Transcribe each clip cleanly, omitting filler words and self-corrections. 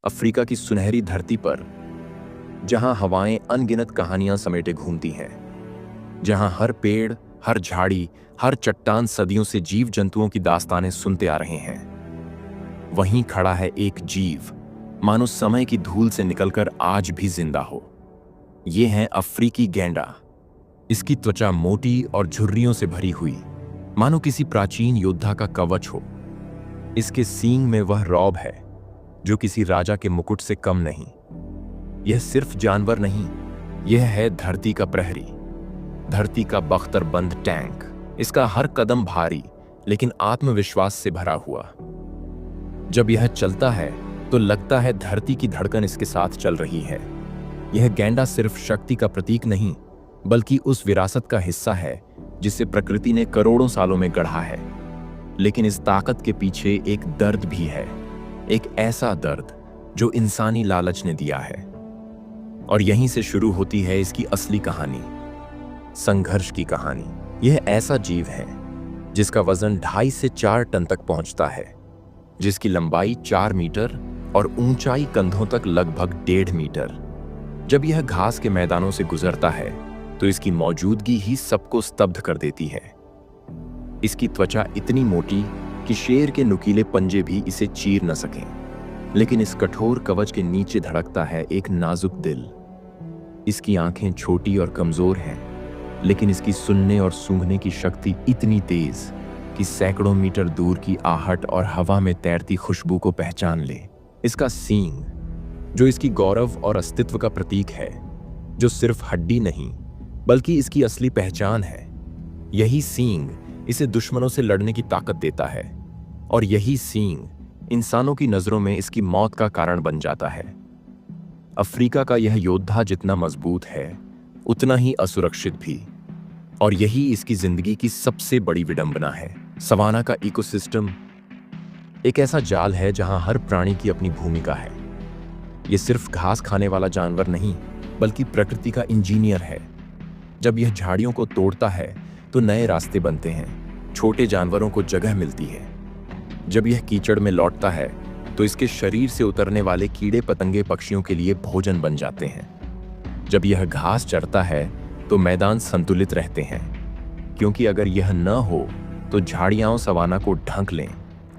Africa की सुनहरी धरती पर, जहां हवाएं अनगिनत कहानियां समेटे घूमती हैं, जहां हर पेड़, हर झाड़ी, हर चट्टान सदियों से जीव जंतुओं की दास्तानें सुनते आ रहे हैं, वहीं खड़ा है एक जीव, मानो समय की धूल से निकलकर आज भी जिंदा हो। ये है अफ्रीकी गैंडा। इसकी त्वचा मोटी और झुर्रियों से भरी हुई, मानो किसी प्राचीन योद्धा का कवच हो। इसके सींग में वह रौब है जो किसी राजा के मुकुट से कम नहीं। यह सिर्फ जानवर नहीं, यह है धरती का प्रहरी, धरती का बख्तरबंद टैंक। इसका हर कदम भारी लेकिन आत्मविश्वास से भरा हुआ। जब यह चलता है तो लगता है धरती की धड़कन इसके साथ चल रही है। यह गैंडा सिर्फ शक्ति का प्रतीक नहीं, बल्कि उस विरासत का हिस्सा है जिसे प्रकृति ने करोड़ों सालों में गढ़ा है। लेकिन इस ताकत के पीछे एक दर्द भी है, एक ऐसा दर्द जो इंसानी लालच ने दिया है। और यहीं से शुरू होती है इसकी असली कहानी, संघर्ष की कहानी। यह ऐसा जीव है जिसका वजन 2.5 से 4 टन तक पहुंचता है, जिसकी लंबाई 4 मीटर और ऊंचाई कंधों तक लगभग 1.5 मीटर। जब यह घास के मैदानों से गुजरता है तो इसकी मौजूदगी ही सबको स्तब्ध कर देती है। इसकी त्वचा इतनी मोटी कि शेर के नुकीले पंजे भी इसे चीर न सकें। लेकिन इस कठोर कवच के नीचे धड़कता है एक नाजुक दिल। इसकी आंखें छोटी और कमजोर हैं, लेकिन इसकी सुनने और सूंघने की शक्ति इतनी तेज कि सैकड़ों मीटर दूर की आहट और हवा में तैरती खुशबू को पहचान ले। इसका सींग, जो इसकी गौरव और अस्तित्व का प्रतीक है, जो सिर्फ हड्डी नहीं बल्कि इसकी असली पहचान है, यही सींग इसे दुश्मनों से लड़ने की ताकत देता है। और यही सींग इंसानों की नजरों में इसकी मौत का कारण बन जाता है। अफ्रीका का यह योद्धा जितना मजबूत है, उतना ही असुरक्षित भी। और यही इसकी जिंदगी की सबसे बड़ी विडंबना है। सवाना का इकोसिस्टम एक ऐसा जाल है जहां हर प्राणी की अपनी भूमिका है। यह सिर्फ घास खाने वाला जानवर नहीं, बल्कि प्रकृति का इंजीनियर है। जब यह झाड़ियों को तोड़ता है तो नए रास्ते बनते हैं, छोटे जानवरों को जगह मिलती है। जब यह कीचड़ में लौटता है तो इसके शरीर से उतरने वाले कीड़े पतंगे पक्षियों के लिए भोजन बन जाते हैं। जब यह घास चरता है तो मैदान संतुलित रहते हैं, क्योंकि अगर यह न हो तो झाड़ियां सवाना को ढक लें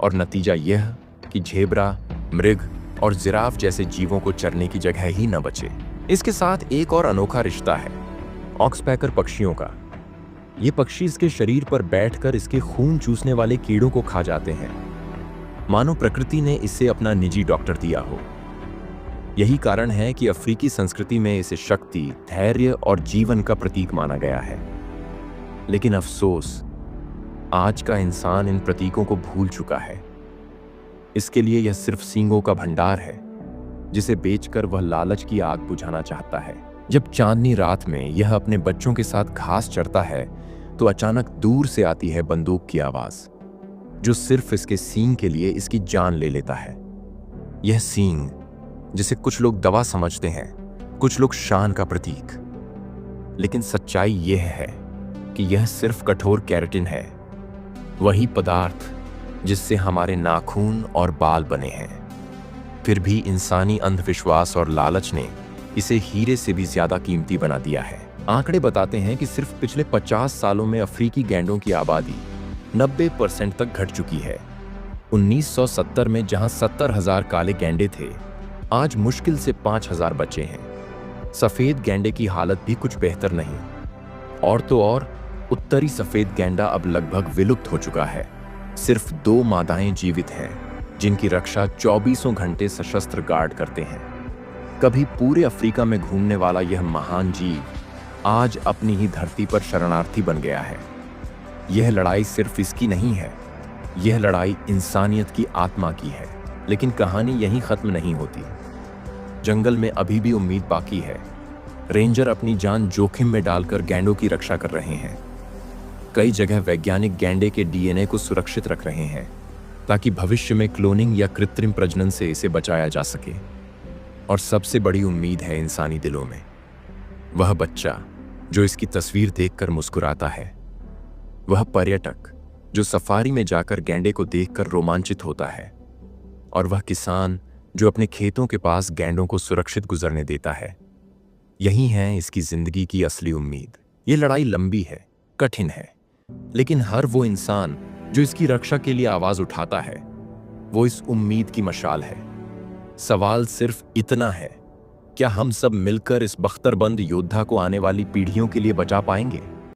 और नतीजा यह कि झेब्रा, मृग और जिराफ जैसे जीवों को चरने की जगह ही न बचे। इसके साथ एक और अनोखा रिश्ता है ऑक्सपैकर पक्षियों का। ये पक्षी इसके शरीर पर बैठकर इसके खून चूसने वाले कीड़ों को खा जाते हैं, मानो प्रकृति ने इसे अपना निजी डॉक्टर दिया हो। यही कारण है कि अफ्रीकी संस्कृति में इसे शक्ति, धैर्य और जीवन का प्रतीक माना गया है। लेकिन अफसोस, आज का इंसान इन प्रतीकों को भूल चुका है। इसके लिए यह सिर्फ सींगों का भंडार है, जिसे बेचकर वह लालच की आग बुझाना चाहता है। जब चांदनी रात में यह अपने बच्चों के साथ घास चरता है तो अचानक दूर से आती है बंदूक की आवाज, जो सिर्फ इसके सींग के लिए इसकी जान ले लेता है। यह सींग, जिसे कुछ लोग दवा समझते हैं, कुछ लोग शान का प्रतीक, लेकिन सच्चाई यह है कि यह सिर्फ कठोर केराटिन है, वही पदार्थ जिससे हमारे नाखून और बाल बने हैं। फिर भी इंसानी अंधविश्वास और लालच ने इसे हीरे से भी ज्यादा कीमती बना दिया है। आंकड़े बताते हैं कि सिर्फ पिछले 50 सालों में अफ्रीकी गैंडों की आबादी 90% तक घट चुकी है। 1970 में जहां 70,000 काले गैंडे थे, आज मुश्किल से 5,000 बचे हैं। सफेद गैंडे की हालत भी कुछ बेहतर नहीं। और तो और, उत्तरी सफेद गैंडा अब लगभग विलुप्त हो चुका है। सिर्फ 2 मादाएं जीवित हैं, जिनकी रक्षा 24 घंटे सशस्त्र गार्ड करते हैं। कभी पूरे अफ्रीका में घूमने वाला यह महान जीव आज अपनी ही धरती पर शरणार्थी बन गया है। यह लड़ाई सिर्फ इसकी नहीं है, यह लड़ाई इंसानियत की आत्मा की है। लेकिन कहानी यहीं खत्म नहीं होती। जंगल में अभी भी उम्मीद बाकी है। रेंजर अपनी जान जोखिम में डालकर गैंडों की रक्षा कर रहे हैं। कई जगह वैज्ञानिक गैंडे के डीएनए को सुरक्षित रख रहे हैं, ताकि भविष्य में क्लोनिंग या कृत्रिम प्रजनन से इसे बचाया जा सके। और सबसे बड़ी उम्मीद है इंसानी दिलों में, वह बच्चा जो इसकी तस्वीर देखकर मुस्कुराता है, वह पर्यटक जो सफारी में जाकर गैंडे को देखकर रोमांचित होता है, और वह किसान जो अपने खेतों के पास गैंडों को सुरक्षित गुजरने देता है। यही है इसकी जिंदगी की असली उम्मीद। ये लड़ाई लंबी है, कठिन है, लेकिन हर वो इंसान जो इसकी रक्षा के लिए आवाज उठाता है, वो इस उम्मीद की मशाल है। सवाल सिर्फ इतना है, क्या हम सब मिलकर इस बख्तरबंद योद्धा को आने वाली पीढ़ियों के लिए बचा पाएंगे?